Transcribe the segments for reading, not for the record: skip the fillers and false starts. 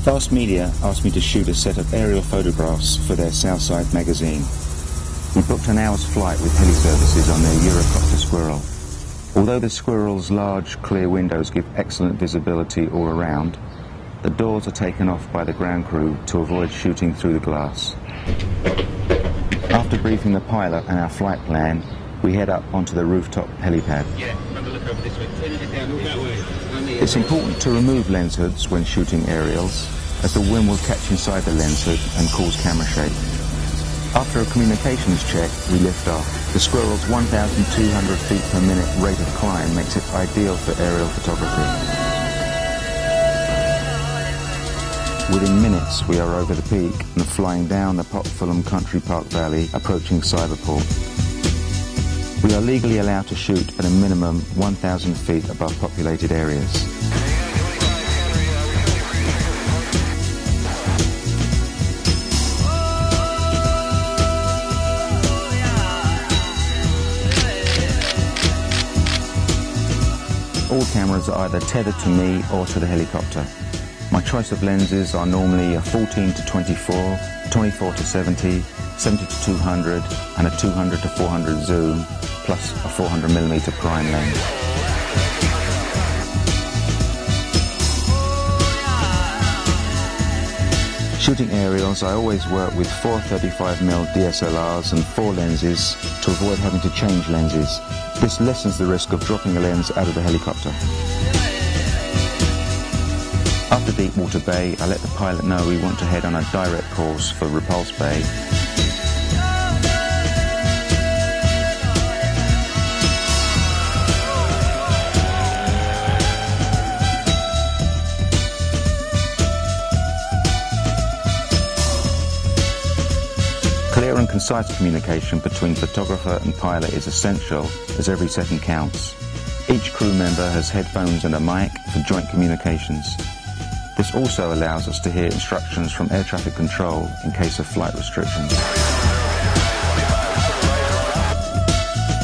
Fast Media asked me to shoot a set of aerial photographs for their Southside magazine. We booked an hour's flight with heli services on their Eurocopter Squirrel. Although the Squirrel's large, clear windows give excellent visibility all around, the doors are taken off by the ground crew to avoid shooting through the glass. After briefing the pilot and our flight plan, we head up onto the rooftop helipad. It's important to remove lens hoods when shooting aerials, as the wind will catch inside the lens hood and cause camera shake. After a communications check, we lift off. The Squirrel's 1,200 feet per minute rate of climb makes it ideal for aerial photography. Within minutes, we are over the peak and flying down the Port Fulham Country Park Valley, approaching Cyberport. We are legally allowed to shoot at a minimum 1,000 feet above populated areas. All cameras are either tethered to me or to the helicopter. My choice of lenses are normally a 14 to 24, 24 to 70, 70 to 200 and a 200 to 400 zoom, plus a 400mm prime lens. Shooting aerials, I always work with 4 35mm DSLRs and 4 lenses to avoid having to change lenses. This lessens the risk of dropping a lens out of the helicopter. After Deepwater Bay, I let the pilot know we want to head on a direct course for Repulse Bay. Clear and concise communication between photographer and pilot is essential, as every second counts. Each crew member has headphones and a mic for joint communications. This also allows us to hear instructions from air traffic control in case of flight restrictions.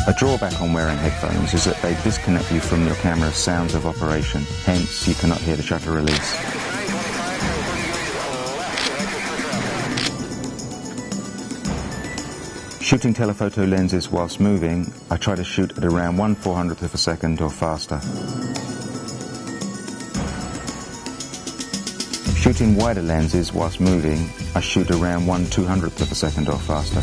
A drawback on wearing headphones is that they disconnect you from your camera's sounds of operation, hence you cannot hear the shutter release. Shooting telephoto lenses whilst moving, I try to shoot at around 1/400th of a second or faster. Shooting wider lenses whilst moving, I shoot around 1/200th of a second or faster.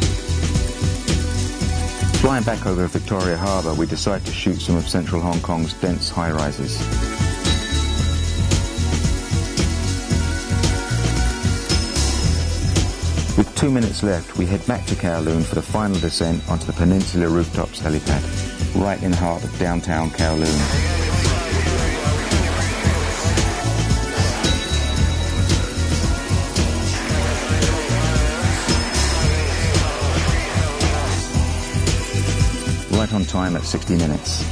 Flying back over Victoria Harbour, we decide to shoot some of central Hong Kong's dense high-rises. With 2 minutes left, we head back to Kowloon for the final descent onto the Peninsula Rooftops helipad, right in the heart of downtown Kowloon. Right on time at 60 minutes.